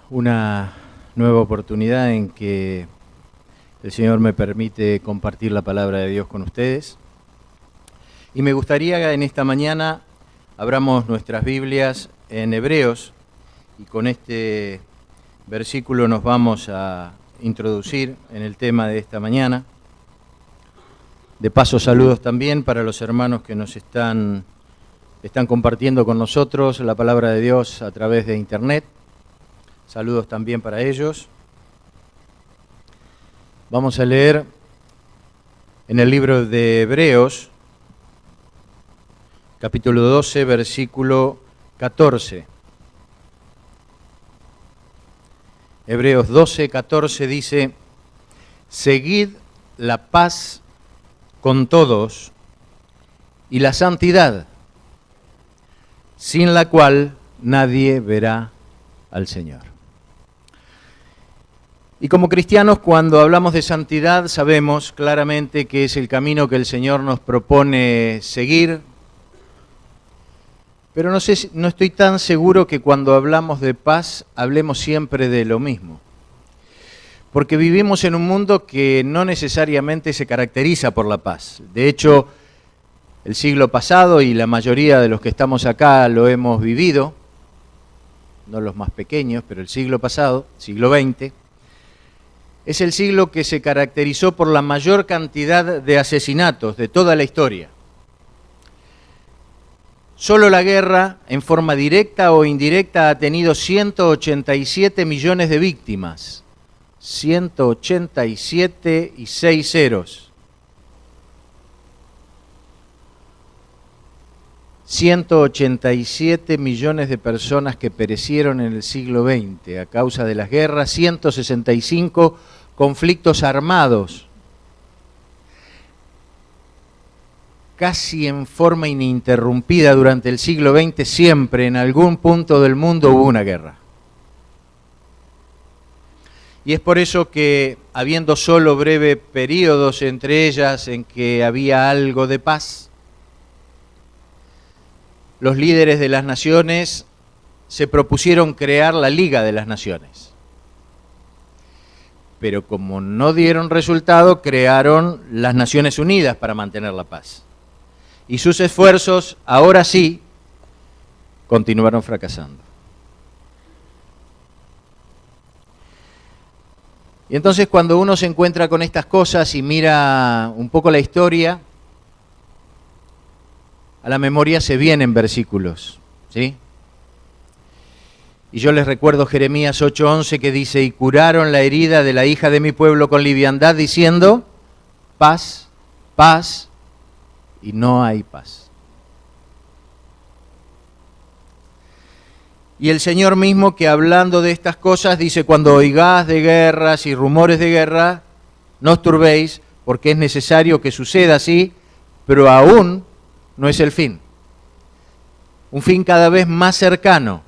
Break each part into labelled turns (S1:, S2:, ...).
S1: una nueva oportunidad en que el Señor me permite compartir la palabra de Dios con ustedes. Y me gustaría en esta mañana abramos nuestras Biblias en Hebreos y con este versículo nos vamos a introducir en el tema de esta mañana. De paso, saludos también para los hermanos que nos están compartiendo con nosotros la palabra de Dios a través de internet. Saludos también para ellos. Vamos a leer en el libro de Hebreos, capítulo 12, versículo 14. Hebreos 12, 14 dice: seguid la paz con todos y la santidad, sin la cual nadie verá al Señor. Y como cristianos, cuando hablamos de santidad, sabemos claramente que es el camino que el Señor nos propone seguir, pero no estoy tan seguro que cuando hablamos de paz, hablemos siempre de lo mismo. Porque vivimos en un mundo que no necesariamente se caracteriza por la paz. De hecho, el siglo pasado, y la mayoría de los que estamos acá lo hemos vivido, no los más pequeños, pero el siglo pasado, siglo XX, es el siglo que se caracterizó por la mayor cantidad de asesinatos de toda la historia. Solo la guerra, en forma directa o indirecta, ha tenido 187 millones de víctimas. 187 y 6 ceros. 187 millones de personas que perecieron en el siglo XX a causa de las guerras, 165 conflictos armados, casi en forma ininterrumpida durante el siglo XX, siempre en algún punto del mundo hubo una guerra. Y es por eso que, habiendo solo breves periodos entre ellas en que había algo de paz, los líderes de las naciones se propusieron crear la Liga de las Naciones. Pero como no dieron resultado, crearon las Naciones Unidas para mantener la paz. Y sus esfuerzos, ahora sí, continuaron fracasando. Y entonces cuando uno se encuentra con estas cosas y mira un poco la historia, a la memoria se vienen versículos, ¿sí? Y yo les recuerdo Jeremías 8:11 que dice: y curaron la herida de la hija de mi pueblo con liviandad, diciendo, paz, paz, y no hay paz. Y el Señor mismo, que hablando de estas cosas dice: cuando oigáis de guerras y rumores de guerra, no os turbéis, porque es necesario que suceda así, pero aún no es el fin. Un fin cada vez más cercano,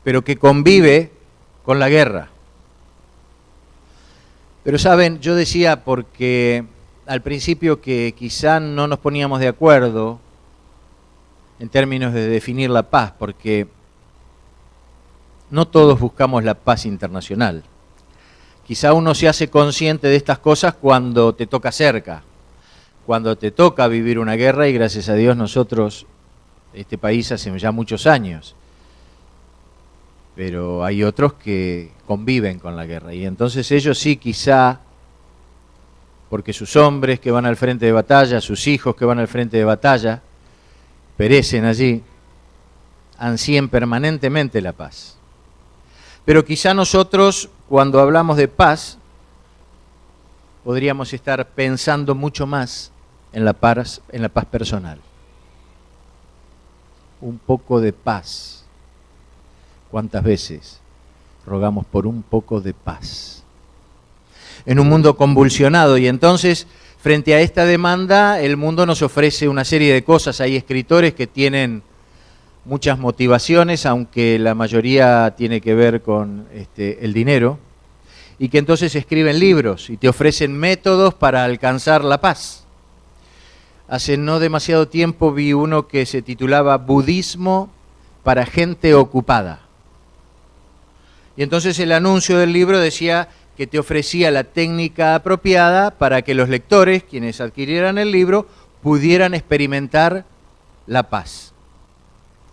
S1: pero que convive con la guerra. Pero saben, yo decía, porque al principio que quizá no nos poníamos de acuerdo en términos de definir la paz, porque no todos buscamos la paz internacional. Quizá uno se hace consciente de estas cosas cuando te toca cerca, cuando te toca vivir una guerra, y gracias a Dios nosotros, este país, hace ya muchos años. Pero hay otros que conviven con la guerra, y entonces ellos sí, quizá, porque sus hombres que van al frente de batalla, sus hijos que van al frente de batalla, perecen allí, ansíen permanentemente la paz. Pero quizá nosotros, cuando hablamos de paz, podríamos estar pensando mucho más en la paz personal. Un poco de paz. ¿Cuántas veces rogamos por un poco de paz? En un mundo convulsionado, y entonces, frente a esta demanda, el mundo nos ofrece una serie de cosas. Hay escritores que tienen muchas motivaciones, aunque la mayoría tiene que ver con el dinero, y que entonces escriben libros y te ofrecen métodos para alcanzar la paz. Hace no demasiado tiempo vi uno que se titulaba Budismo para gente ocupada. Y entonces el anuncio del libro decía que te ofrecía la técnica apropiada para que los lectores, quienes adquirieran el libro, pudieran experimentar la paz.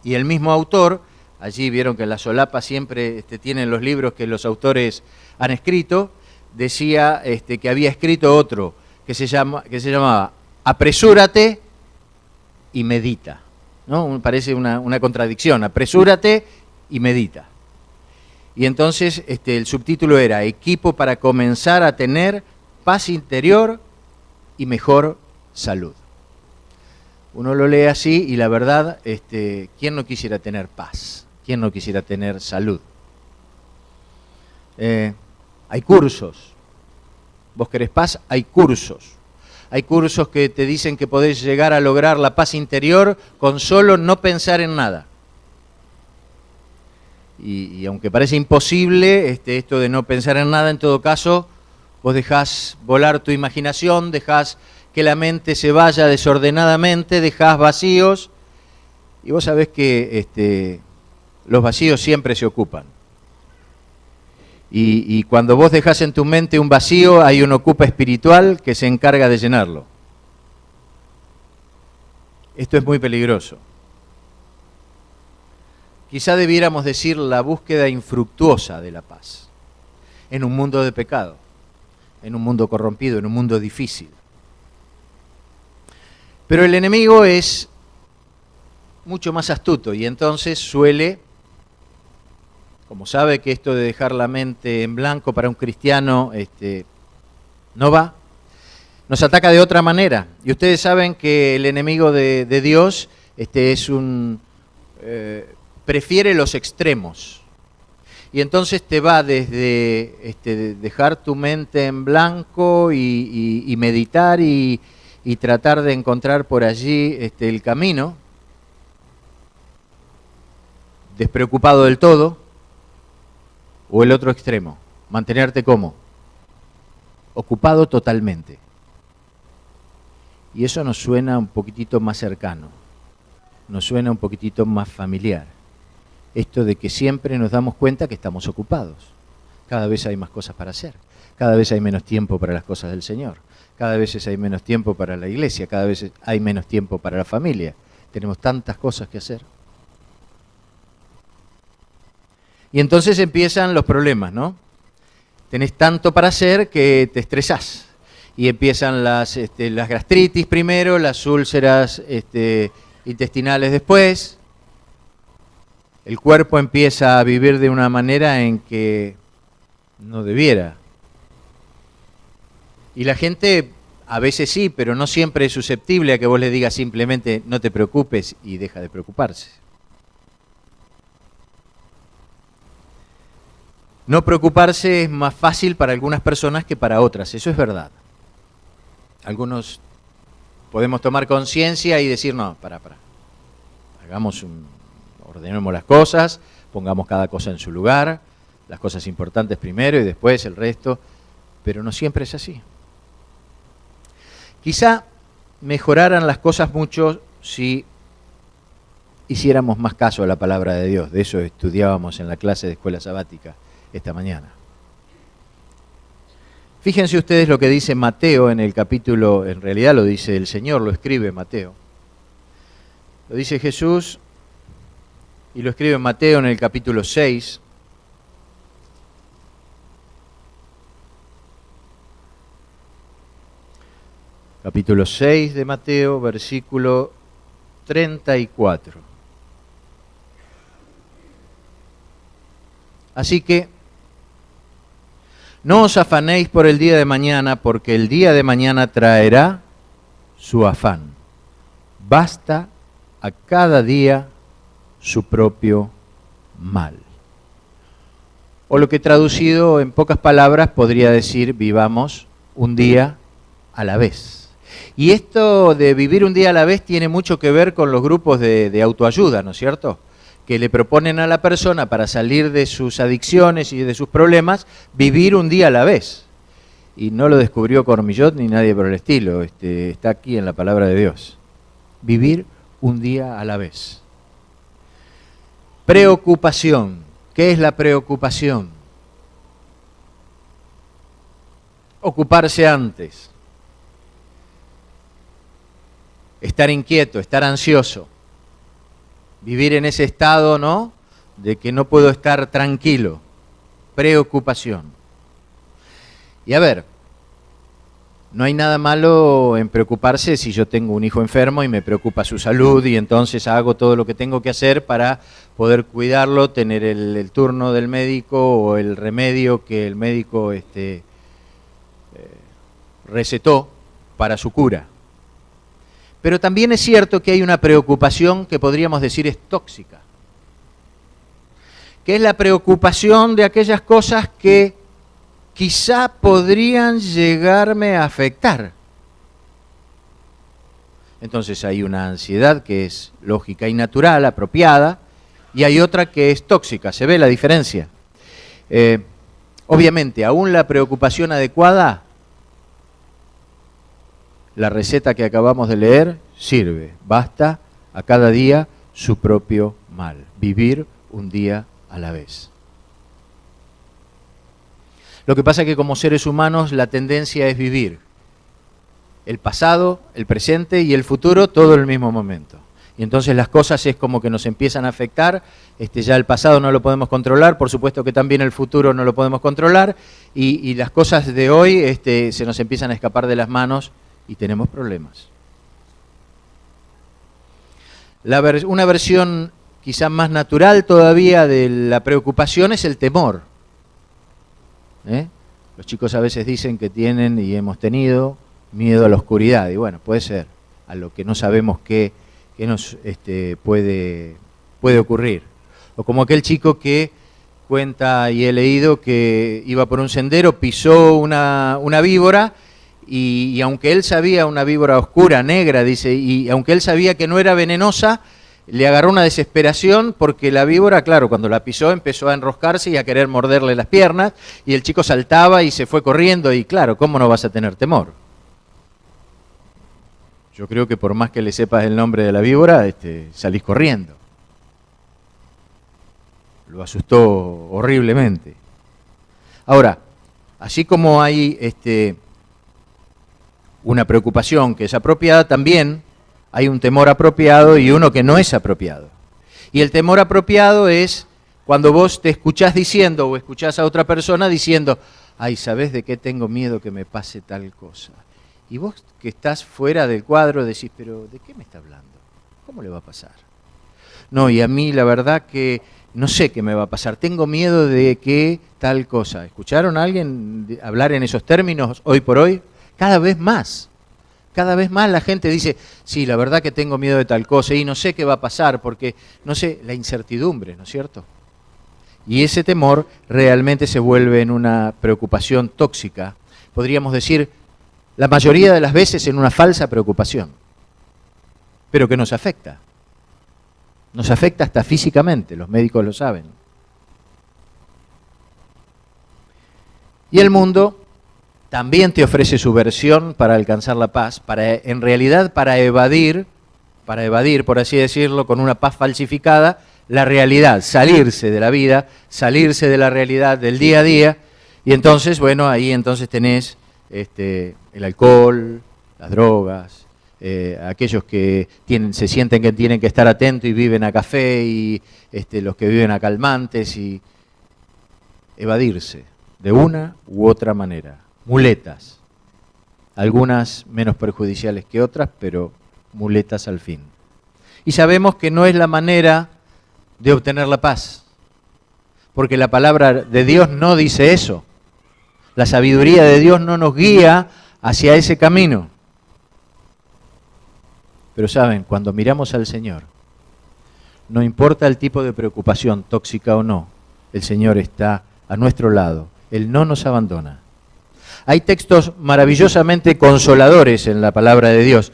S1: Y el mismo autor, allí vieron que en la solapa siempre tienen los libros que los autores han escrito, decía que había escrito otro que se llamaba Apresúrate y medita. ¿No? Parece una contradicción, apresúrate y medita. Y entonces el subtítulo era Equipo para comenzar a tener paz interior y mejor salud. Uno lo lee así y la verdad, ¿quién no quisiera tener paz? ¿Quién no quisiera tener salud? Hay cursos. ¿Vos querés paz? Hay cursos. Hay cursos que te dicen que podés llegar a lograr la paz interior con solo no pensar en nada. Y aunque parece imposible esto de no pensar en nada, en todo caso, vos dejás volar tu imaginación, dejás que la mente se vaya desordenadamente, dejás vacíos, y vos sabés que los vacíos siempre se ocupan. Y cuando vos dejás en tu mente un vacío, hay un ocupa espiritual que se encarga de llenarlo. Esto es muy peligroso. Quizá debiéramos decir la búsqueda infructuosa de la paz, en un mundo de pecado, en un mundo corrompido, en un mundo difícil. Pero el enemigo es mucho más astuto y entonces suele, como sabe que esto de dejar la mente en blanco para un cristiano no va, nos ataca de otra manera. Y ustedes saben que el enemigo de Dios es prefiere los extremos. Y entonces te va desde dejar tu mente en blanco y meditar y tratar de encontrar por allí el camino, despreocupado del todo, o el otro extremo, mantenerte como ocupado totalmente. Y eso nos suena un poquitito más cercano, nos suena un poquitito más familiar. Esto de que siempre nos damos cuenta que estamos ocupados. Cada vez hay más cosas para hacer, cada vez hay menos tiempo para las cosas del Señor, cada vez hay menos tiempo para la iglesia, cada vez hay menos tiempo para la familia. Tenemos tantas cosas que hacer. Y entonces empiezan los problemas, ¿no? Tenés tanto para hacer que te estresás. Y empiezan las gastritis primero, las úlceras intestinales después. El cuerpo empieza a vivir de una manera en que no debiera. Y la gente a veces sí, pero no siempre es susceptible a que vos le digas simplemente no te preocupes y deja de preocuparse. No preocuparse es más fácil para algunas personas que para otras, eso es verdad. Algunos podemos tomar conciencia y decir, no, para. Ordenemos las cosas, pongamos cada cosa en su lugar, las cosas importantes primero y después el resto, pero no siempre es así. Quizá mejoraran las cosas mucho si hiciéramos más caso a la palabra de Dios. De eso estudiábamos en la clase de escuela sabática esta mañana. Fíjense ustedes lo que dice Mateo en el capítulo, en realidad lo dice el Señor, lo escribe Mateo. Lo dice Jesús y lo escribe Mateo en el capítulo 6. Capítulo 6 de Mateo, versículo 34. Así que no os afanéis por el día de mañana, porque el día de mañana traerá su afán. Basta a cada día su propio mal. O lo que traducido en pocas palabras podría decir, vivamos un día a la vez. Y esto de vivir un día a la vez tiene mucho que ver con los grupos de autoayuda, ¿no es cierto? Que le proponen a la persona para salir de sus adicciones y de sus problemas, vivir un día a la vez. Y no lo descubrió Cormillot ni nadie por el estilo, está aquí en la palabra de Dios. Vivir un día a la vez. Preocupación. ¿Qué ¿Qué es la preocupación? Ocuparse antes. Estar inquieto, estar ansioso. Vivir en ese estado, ¿no?, de que no puedo estar tranquilo. Preocupación. Y a ver, no hay nada malo en preocuparse si yo tengo un hijo enfermo y me preocupa su salud y entonces hago todo lo que tengo que hacer para poder cuidarlo, tener el turno del médico o el remedio que el médico recetó para su cura. Pero también es cierto que hay una preocupación que podríamos decir es tóxica, que es la preocupación de aquellas cosas que quizá podrían llegarme a afectar. Entonces hay una ansiedad que es lógica y natural, apropiada, y hay otra que es tóxica. ¿Se ve la diferencia? Obviamente, aún la preocupación adecuada, la receta que acabamos de leer, sirve. Basta a cada día su propio mal. Vivir un día a la vez. Lo que pasa es que como seres humanos la tendencia es vivir el pasado, el presente y el futuro todo en el mismo momento. Y entonces las cosas es como que nos empiezan a afectar, ya el pasado no lo podemos controlar, por supuesto que también el futuro no lo podemos controlar, y las cosas de hoy se nos empiezan a escapar de las manos y tenemos problemas. Una versión quizá más natural todavía de la preocupación es el temor. Los chicos a veces dicen que tienen y hemos tenido miedo a la oscuridad, y bueno, puede ser, a lo que no sabemos qué nos puede ocurrir. O como aquel chico que cuenta, y he leído, que iba por un sendero, pisó una víbora, y aunque él sabía, una víbora oscura, negra, dice, y aunque él sabía que no era venenosa, le agarró una desesperación porque la víbora, claro, cuando la pisó empezó a enroscarse y a querer morderle las piernas, y el chico saltaba y se fue corriendo, y claro, ¿cómo no vas a tener temor? Yo creo que por más que le sepas el nombre de la víbora, salís corriendo. Lo asustó horriblemente. Ahora, así como hay una preocupación que es apropiada, también hay un temor apropiado y uno que no es apropiado. Y el temor apropiado es cuando vos te escuchás diciendo o escuchás a otra persona diciendo, ay, ¿sabés de qué tengo miedo que me pase tal cosa? Y vos que estás fuera del cuadro decís, pero ¿de qué me está hablando? ¿Cómo le va a pasar? No, y a mí la verdad que no sé qué me va a pasar, tengo miedo de que tal cosa. ¿Escucharon a alguien hablar en esos términos hoy por hoy? Cada vez más la gente dice, sí, la verdad que tengo miedo de tal cosa y no sé qué va a pasar porque, no sé, la incertidumbre, ¿no es cierto? Y ese temor realmente se vuelve en una preocupación tóxica, podríamos decir, la mayoría de las veces en una falsa preocupación, pero que nos afecta. Nos afecta hasta físicamente, los médicos lo saben. Y el mundo también te ofrece su versión para alcanzar la paz, en realidad para evadir, por así decirlo, con una paz falsificada, la realidad, salirse de la vida, salirse de la realidad del día a día, y entonces, bueno, ahí entonces tenés el alcohol, las drogas, aquellos que se sienten que tienen que estar atentos y viven a café, y los que viven a calmantes, y evadirse de una u otra manera. Muletas, algunas menos perjudiciales que otras, pero muletas al fin. Y sabemos que no es la manera de obtener la paz, porque la palabra de Dios no dice eso. La sabiduría de Dios no nos guía hacia ese camino. Pero saben, cuando miramos al Señor, no importa el tipo de preocupación, tóxica o no, el Señor está a nuestro lado. Él no nos abandona. Hay textos maravillosamente consoladores en la palabra de Dios.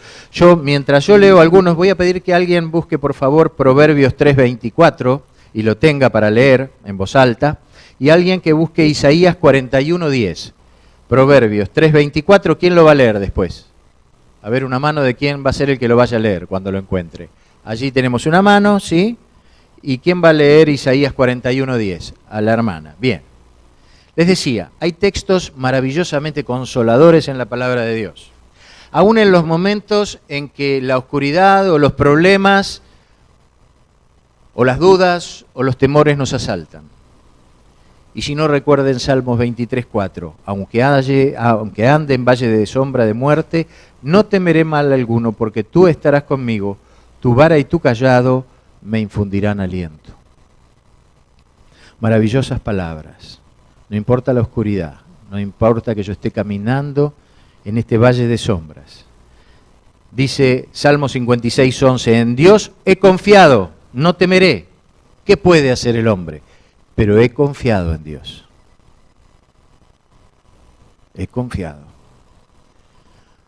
S1: Mientras yo leo algunos, voy a pedir que alguien busque, por favor, Proverbios 3:24 y lo tenga para leer en voz alta, y alguien que busque Isaías 41:10. Proverbios 3:24, ¿quién lo va a leer después? A ver, una mano de quién va a ser el que lo vaya a leer cuando lo encuentre. Allí tenemos una mano, ¿sí? ¿Y quién va a leer Isaías 41:10? A la hermana. Bien. Les decía, hay textos maravillosamente consoladores en la palabra de Dios. Aún en los momentos en que la oscuridad o los problemas o las dudas o los temores nos asaltan. Y si no, recuerden Salmos 23:4, aunque ande en valle de sombra de muerte, no temeré mal alguno, porque tú estarás conmigo, tu vara y tu cayado me infundirán aliento. Maravillosas palabras. No importa la oscuridad, no importa que yo esté caminando en este valle de sombras. Dice Salmo 56:11, en Dios he confiado, no temeré. ¿Qué puede hacer el hombre? Pero he confiado en Dios. He confiado.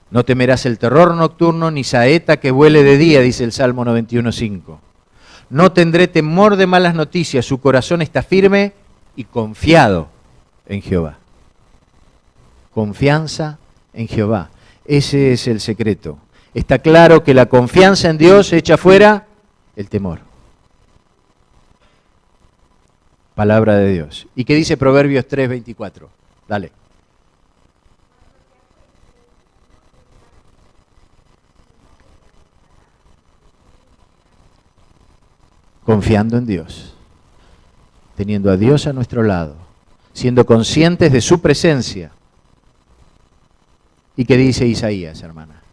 S1: No temerás el terror nocturno, ni saeta que vuele de día, dice el Salmo 91:5. No tendré temor de malas noticias, su corazón está firme y confiado en Jehová. Confianza en Jehová. Ese es el secreto. Está claro que la confianza en Dios echa fuera el temor. Palabra de Dios. ¿Y qué dice Proverbios 3:24? Dale. Confiando en Dios, teniendo a Dios a nuestro lado, siendo conscientes de su presencia. ¿Y qué dice Isaías, hermana?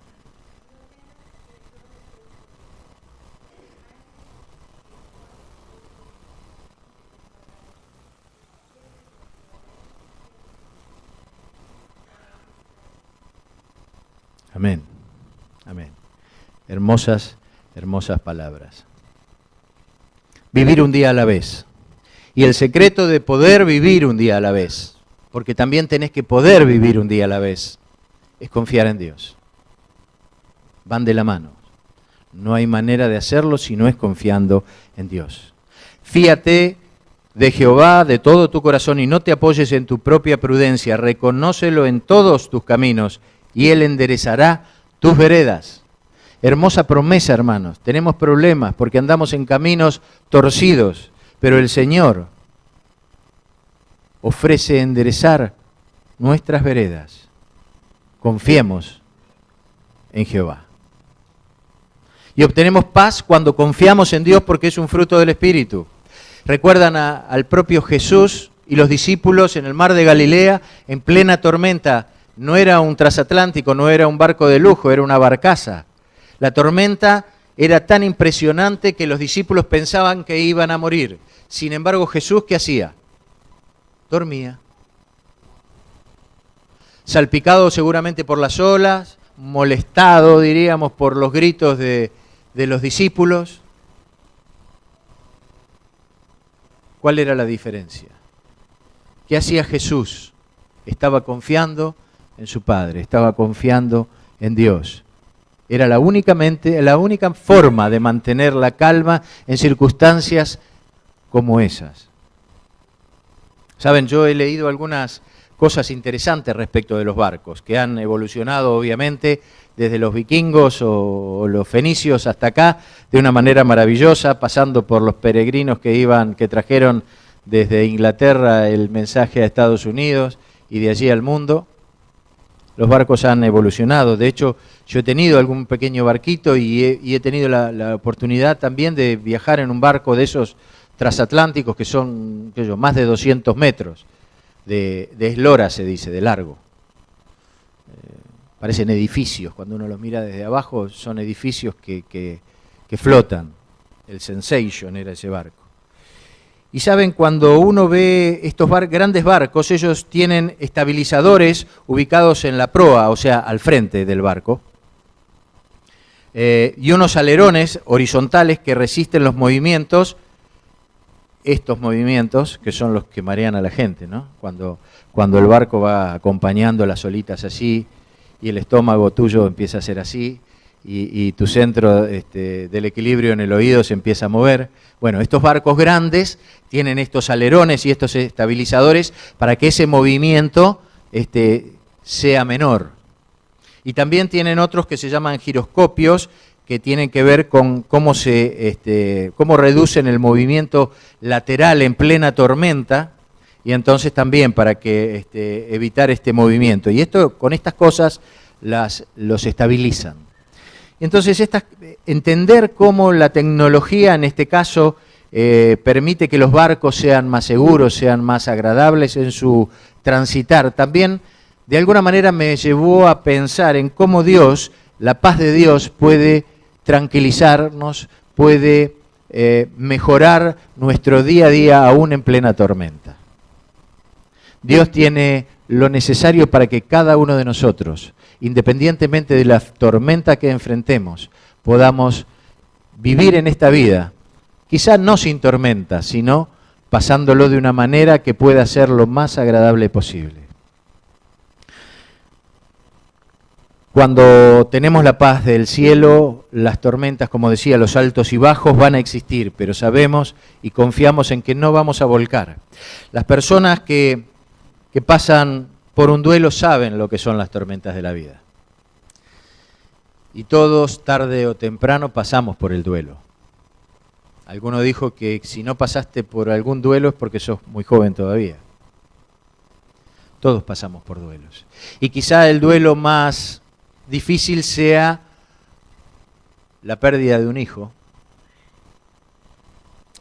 S1: Amén, amén. Hermosas, hermosas palabras. Vivir un día a la vez. Y el secreto de poder vivir un día a la vez, porque también tenés que poder vivir un día a la vez, es confiar en Dios. Van de la mano. No hay manera de hacerlo si no es confiando en Dios. Fíate de Jehová de todo tu corazón y no te apoyes en tu propia prudencia. Reconócelo en todos tus caminos y Él enderezará tus veredas. Hermosa promesa, hermanos. Tenemos problemas porque andamos en caminos torcidos, pero el Señor ofrece enderezar nuestras veredas. Confiemos en Jehová. Y obtenemos paz cuando confiamos en Dios porque es un fruto del Espíritu. Recuerdan al propio Jesús y los discípulos en el mar de Galilea en plena tormenta. No era un transatlántico, no era un barco de lujo, era una barcaza. La tormenta era tan impresionante que los discípulos pensaban que iban a morir. Sin embargo, Jesús, ¿qué hacía? Dormía. Salpicado seguramente por las olas, molestado, diríamos, por los gritos de los discípulos. ¿Cuál era la diferencia? ¿Qué hacía Jesús? Estaba confiando en su Padre, estaba confiando en Dios. Era la única forma de mantener la calma en circunstancias como esas. Saben, yo he leído algunas cosas interesantes respecto de los barcos, que han evolucionado obviamente desde los vikingos o los fenicios hasta acá, de una manera maravillosa, pasando por los peregrinos que trajeron desde Inglaterra el mensaje a Estados Unidos y de allí al mundo. Los barcos han evolucionado. De hecho, yo he tenido algún pequeño barquito y he tenido la oportunidad también de viajar en un barco de esos transatlánticos que son más de 200 metros de eslora, se dice, de largo. Parecen edificios, cuando uno los mira desde abajo, son edificios que flotan. El Sensation era ese barco. Y saben, cuando uno ve estos grandes barcos, ellos tienen estabilizadores ubicados en la proa, o sea, al frente del barco, y unos alerones horizontales que resisten los movimientos, estos movimientos, que son los que marean a la gente, ¿no? Cuando el barco va acompañando las olitas así, y el estómago tuyo empieza a ser así, y tu centro del equilibrio en el oído se empieza a mover. Bueno, estos barcos grandes tienen estos alerones y estos estabilizadores para que ese movimiento sea menor. Y también tienen otros que se llaman giroscopios, que tienen que ver con cómo cómo reducen el movimiento lateral en plena tormenta, y entonces también para que evitar este movimiento. Y esto, con estas cosas los estabilizan. Y entonces entender cómo la tecnología en este caso permite que los barcos sean más seguros, sean más agradables en su transitar, también de alguna manera me llevó a pensar en cómo Dios, la paz de Dios, puede tranquilizarnos, puede mejorar nuestro día a día aún en plena tormenta. Dios tiene lo necesario para que cada uno de nosotros, independientemente de la tormenta que enfrentemos, podamos vivir en esta vida, quizá no sin tormenta, sino pasándolo de una manera que pueda ser lo más agradable posible. Cuando tenemos la paz del cielo, las tormentas, como decía, los altos y bajos van a existir, pero sabemos y confiamos en que no vamos a volcar. Las personas que pasan por un duelo saben lo que son las tormentas de la vida. Y todos, tarde o temprano, pasamos por el duelo. Alguno dijo que si no pasaste por algún duelo es porque sos muy joven todavía. Todos pasamos por duelos. Y quizá el duelo más difícil sea la pérdida de un hijo.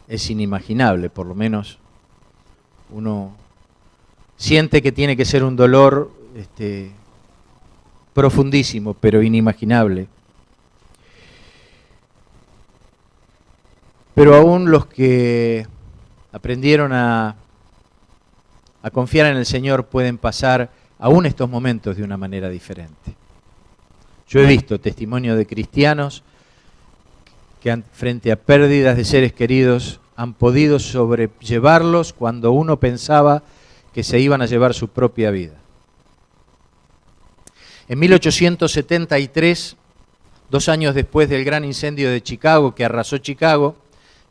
S1: Es inimaginable, por lo menos uno siente que tiene que ser un dolor profundísimo, pero inimaginable. Pero aún los que aprendieron a confiar en el Señor pueden pasar aún estos momentos de una manera diferente. Yo he visto testimonio de cristianos que frente a pérdidas de seres queridos han podido sobrellevarlos cuando uno pensaba que se iban a llevar su propia vida. En 1873, 2 años después del gran incendio de Chicago que arrasó Chicago,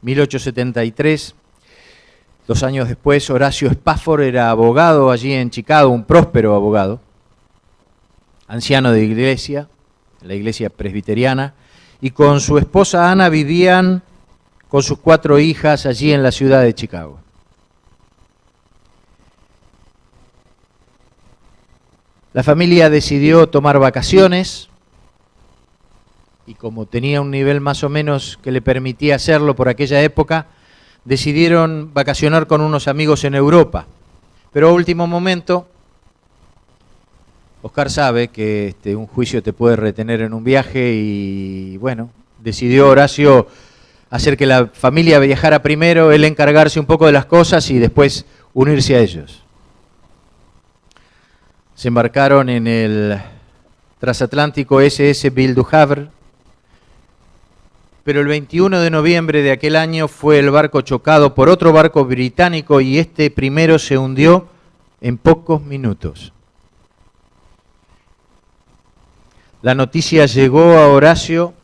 S1: 1873, 2 años después, Horacio Spafford era abogado allí en Chicago, un próspero abogado, anciano de iglesia, la iglesia presbiteriana, y con su esposa Ana vivían con sus 4 hijas allí en la ciudad de Chicago. La familia decidió tomar vacaciones y como tenía un nivel más o menos que le permitía hacerlo por aquella época, decidieron vacacionar con unos amigos en Europa. Pero a último momento, Oscar sabe que un juicio te puede retener en un viaje y bueno, decidió Horacio hacer que la familia viajara primero, él encargarse un poco de las cosas y después unirse a ellos. Se embarcaron en el transatlántico SS Ville du Havre, pero el 21 de noviembre de aquel año fue el barco chocado por otro barco británico y este primero se hundió en pocos minutos. La noticia llegó a Horacio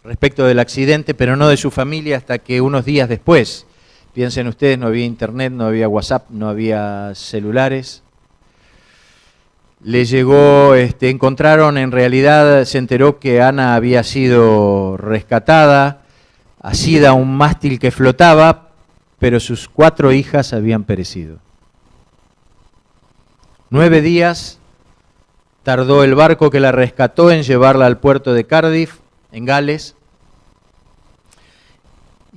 S1: respecto del accidente, pero no de su familia hasta que unos días después, piensen ustedes, no había internet, no había WhatsApp, no había celulares. Le llegó, encontraron, en realidad se enteró que Ana había sido rescatada, asida a un mástil que flotaba, pero sus 4 hijas habían perecido. 9 días tardó el barco que la rescató en llevarla al puerto de Cardiff, en Gales,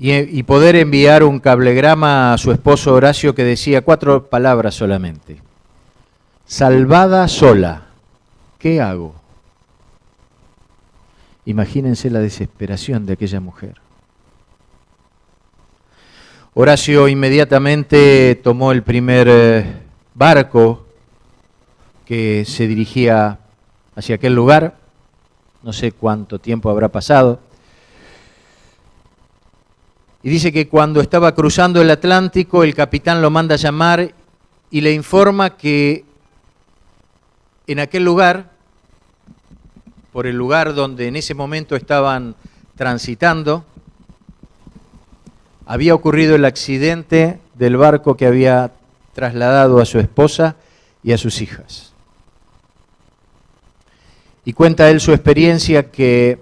S1: y poder enviar un cablegrama a su esposo Horacio que decía 4 palabras solamente. Salvada sola, ¿qué hago? Imagínense la desesperación de aquella mujer. Horacio inmediatamente tomó el primer barco que se dirigía hacia aquel lugar. No sé cuánto tiempo habrá pasado. Y dice que cuando estaba cruzando el Atlántico, el capitán lo manda a llamar y le informa que en aquel lugar, por el lugar donde en ese momento estaban transitando, había ocurrido el accidente del barco que había trasladado a su esposa y a sus hijas. Y cuenta él su experiencia que,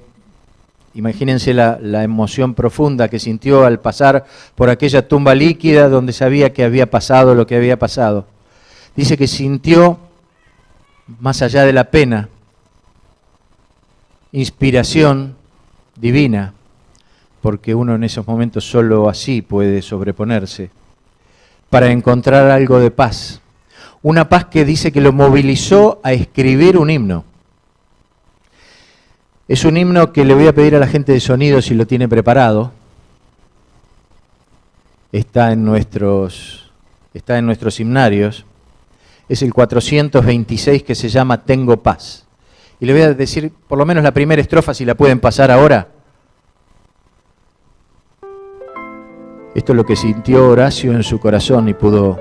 S1: imagínense la emoción profunda que sintió al pasar por aquella tumba líquida donde sabía que había pasado lo que había pasado. Dice que sintió, más allá de la pena, inspiración divina, porque uno en esos momentos solo así puede sobreponerse, para encontrar algo de paz. Una paz que dice que lo movilizó a escribir un himno. Es un himno que le voy a pedir a la gente de sonido si lo tiene preparado. Está en nuestros himnarios. Es el 426 que se llama Tengo paz. Y le voy a decir por lo menos la primera estrofa, si la pueden pasar ahora. Esto es lo que sintió Horacio en su corazón y pudo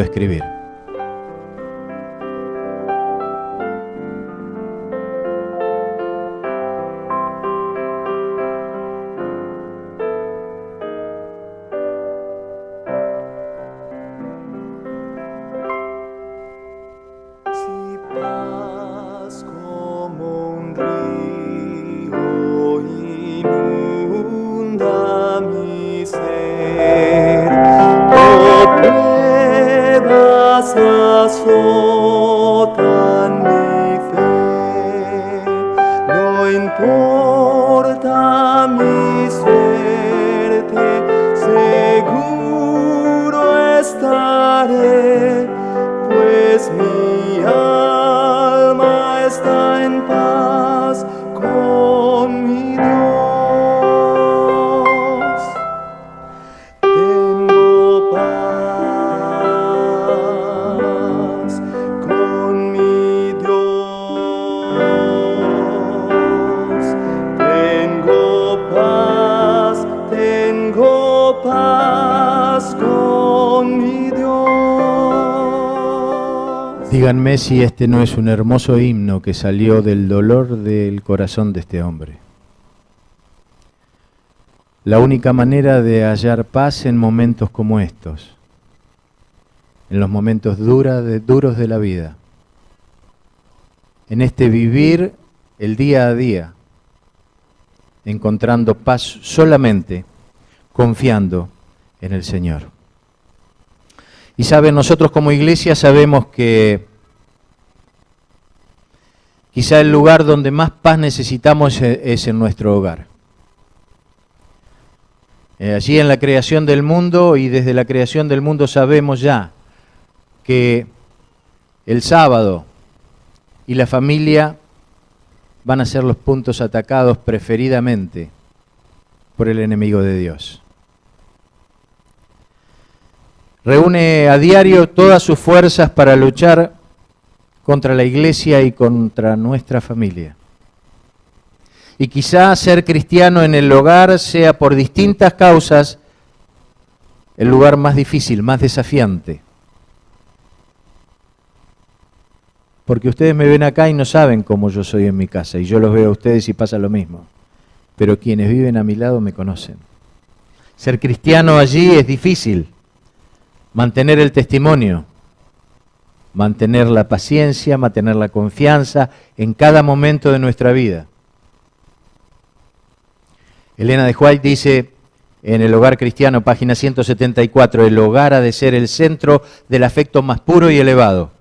S1: escribir. Díganme si este no es un hermoso himno que salió del dolor del corazón de este hombre. La única manera de hallar paz en momentos como estos, en los momentos duros de la vida, en este vivir el día a día, encontrando paz solamente confiando en el Señor. Y saben, nosotros como iglesia sabemos que quizá el lugar donde más paz necesitamos es en nuestro hogar. Allí en la creación del mundo, y desde la creación del mundo sabemos ya que el sábado y la familia van a ser los puntos atacados preferidamente por el enemigo de Dios. Reúne a diario todas sus fuerzas para luchar contra la iglesia y contra nuestra familia. Y quizá ser cristiano en el hogar sea por distintas causas el lugar más difícil, más desafiante. Porque ustedes me ven acá y no saben cómo yo soy en mi casa, y yo los veo a ustedes y pasa lo mismo. Pero quienes viven a mi lado me conocen. Ser cristiano allí es difícil. Mantener el testimonio, mantener la paciencia, mantener la confianza en cada momento de nuestra vida. Elena de White dice en El Hogar Cristiano, página 174, el hogar ha de ser el centro del afecto más puro y elevado.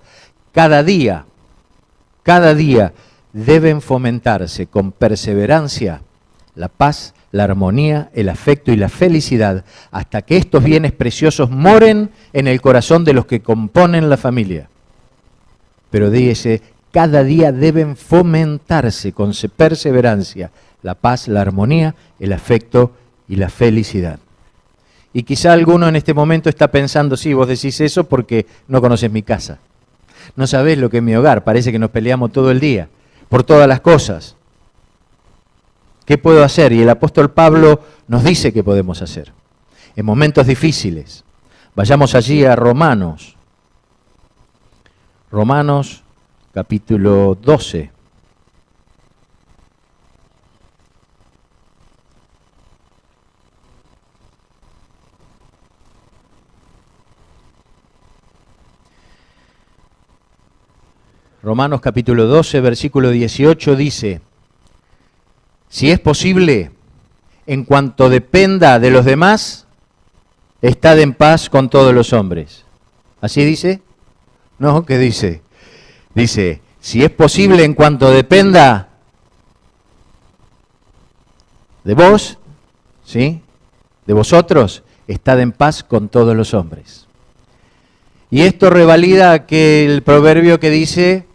S1: Cada día deben fomentarse con perseverancia la paz, la armonía, el afecto y la felicidad, hasta que estos bienes preciosos moren en el corazón de los que componen la familia. Pero dice, cada día deben fomentarse con perseverancia la paz, la armonía, el afecto y la felicidad. Y quizá alguno en este momento está pensando, sí, vos decís eso porque no conoces mi casa. No sabés lo que es mi hogar, parece que nos peleamos todo el día, por todas las cosas. ¿Qué puedo hacer? Y el apóstol Pablo nos dice qué podemos hacer. En momentos difíciles, vayamos allí a Romanos. Romanos capítulo 12. Romanos capítulo 12, versículo 18 dice, si es posible, en cuanto dependa de los demás, estad en paz con todos los hombres. ¿Así dice? No, ¿qué dice? Dice, si es posible, en cuanto dependa de vos, ¿sí? De vosotros, estad en paz con todos los hombres. Y esto revalida aquel proverbio que dice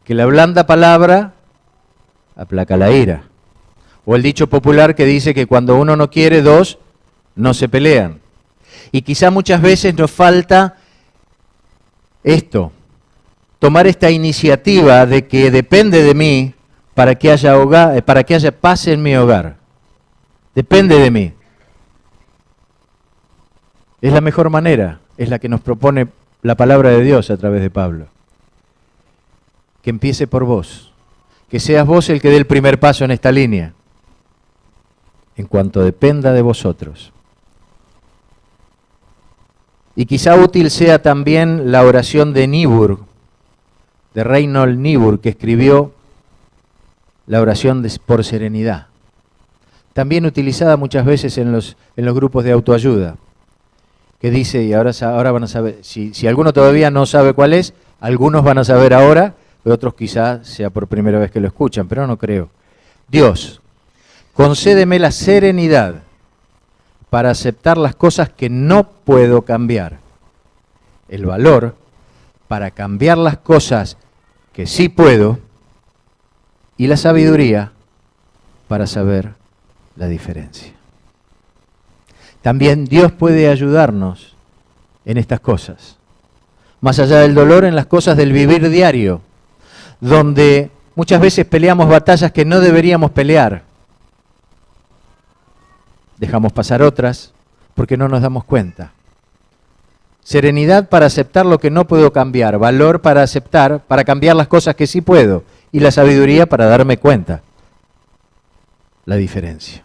S1: que la blanda palabra aplaca la ira. O el dicho popular que dice que cuando uno no quiere, dos no se pelean. Y quizá muchas veces nos falta esto, tomar esta iniciativa de que depende de mí para que haya paz en mi hogar. Depende de mí. Es la mejor manera, es la que nos propone la palabra de Dios a través de Pablo. Que empiece por vos, que seas vos el que dé el primer paso en esta línea, en cuanto dependa de vosotros. Y quizá útil sea también la oración de Niebuhr, de Reinhold Niebuhr, que escribió la oración por serenidad, también utilizada muchas veces en los grupos de autoayuda, que dice, y ahora van a saber, si alguno todavía no sabe cuál es, algunos van a saber ahora, otros quizá sea por primera vez que lo escuchan, pero no creo. Dios, concédeme la serenidad para aceptar las cosas que no puedo cambiar, el valor para cambiar las cosas que sí puedo y la sabiduría para saber la diferencia. También Dios puede ayudarnos en estas cosas, más allá del dolor, en las cosas del vivir diario, donde muchas veces peleamos batallas que no deberíamos pelear. Dejamos pasar otras porque no nos damos cuenta. Serenidad para aceptar lo que no puedo cambiar, valor para aceptar, para cambiar las cosas que sí puedo, y la sabiduría para darme cuenta la diferencia.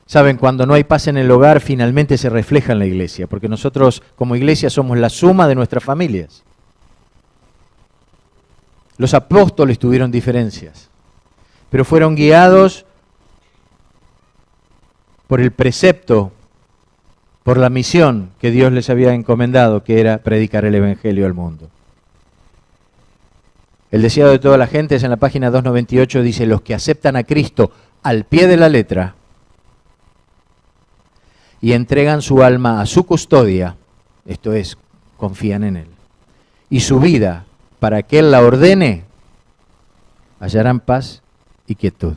S1: Saben, cuando no hay paz en el hogar, finalmente se refleja en la iglesia, porque nosotros como iglesia somos la suma de nuestras familias. Los apóstoles tuvieron diferencias, pero fueron guiados por el precepto, por la misión que Dios les había encomendado, que era predicar el evangelio al mundo. El deseado de toda la gente es en la página 298, dice, los que aceptan a Cristo al pie de la letra y entregan su alma a su custodia, esto es, confían en Él, y su vida para que Él la ordene, hallarán paz y quietud.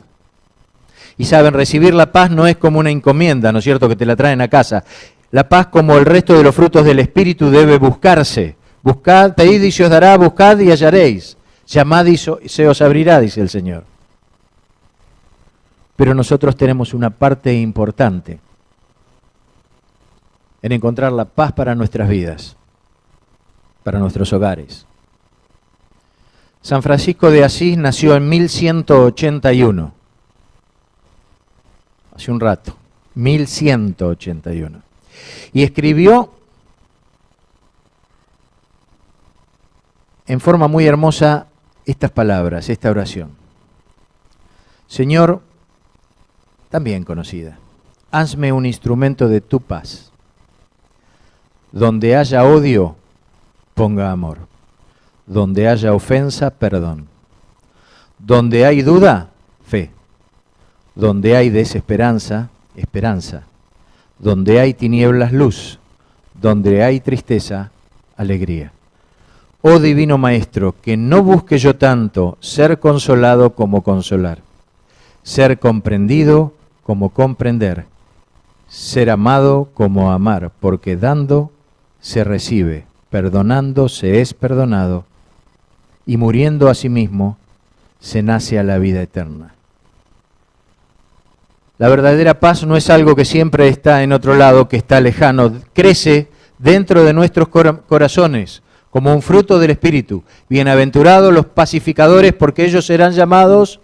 S1: Y saben, recibir la paz no es como una encomienda, ¿no es cierto?, que te la traen a casa. La paz, como el resto de los frutos del Espíritu, debe buscarse. Buscad, pedid y se os dará, buscad y hallaréis. Llamad y se os abrirá, dice el Señor. Pero nosotros tenemos una parte importante en encontrar la paz para nuestras vidas, para nuestros hogares. San Francisco de Asís nació en 1181. Hace un rato, 1181. Y escribió en forma muy hermosa estas palabras, esta oración. Señor, también conocida, hazme un instrumento de tu paz. Donde haya odio, ponga amor. Donde haya ofensa, perdón. Donde hay duda, fe. Donde hay desesperanza, esperanza. Donde hay tinieblas, luz. Donde hay tristeza, alegría. Oh Divino Maestro, que no busque yo tanto ser consolado como consolar, ser comprendido como comprender, ser amado como amar, porque dando se recibe, perdonando se es perdonado, y muriendo a sí mismo se nace a la vida eterna. La verdadera paz no es algo que siempre está en otro lado, que está lejano, crece dentro de nuestros corazones, como un fruto del Espíritu. Bienaventurados los pacificadores, porque ellos serán llamados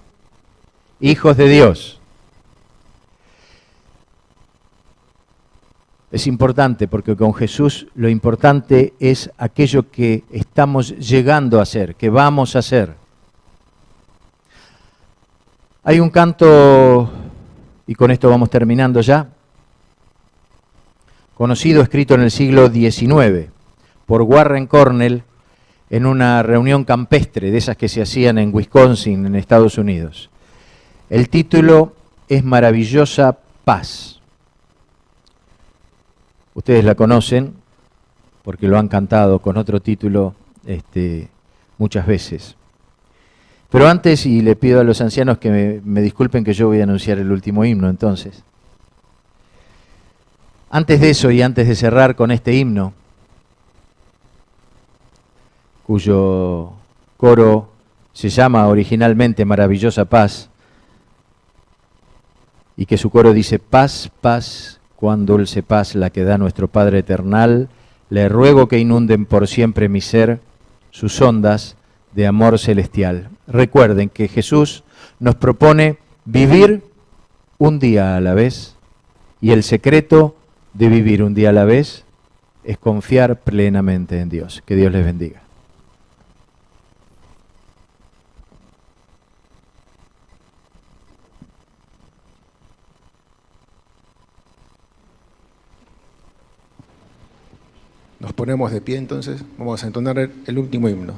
S1: hijos de Dios. Es importante porque con Jesús lo importante es aquello que estamos llegando a ser, que vamos a ser. Hay un canto, y con esto vamos terminando ya, conocido, escrito en el siglo XIX por Warren Cornell en una reunión campestre de esas que se hacían en Wisconsin, en Estados Unidos. El título es Maravillosa Paz. Ustedes la conocen porque lo han cantado con otro título muchas veces. Pero antes, y le pido a los ancianos que me disculpen que yo voy a anunciar el último himno entonces. Antes de eso y antes de cerrar con este himno, cuyo coro se llama originalmente Maravillosa Paz, y que su coro dice: paz, paz, cuán dulce paz la que da nuestro Padre eternal, le ruego que inunden por siempre mi ser sus ondas de amor celestial. Recuerden que Jesús nos propone vivir un día a la vez, y el secreto de vivir un día a la vez es confiar plenamente en Dios. Que Dios les bendiga.
S2: Nos ponemos de pie entonces, vamos a entonar el último himno.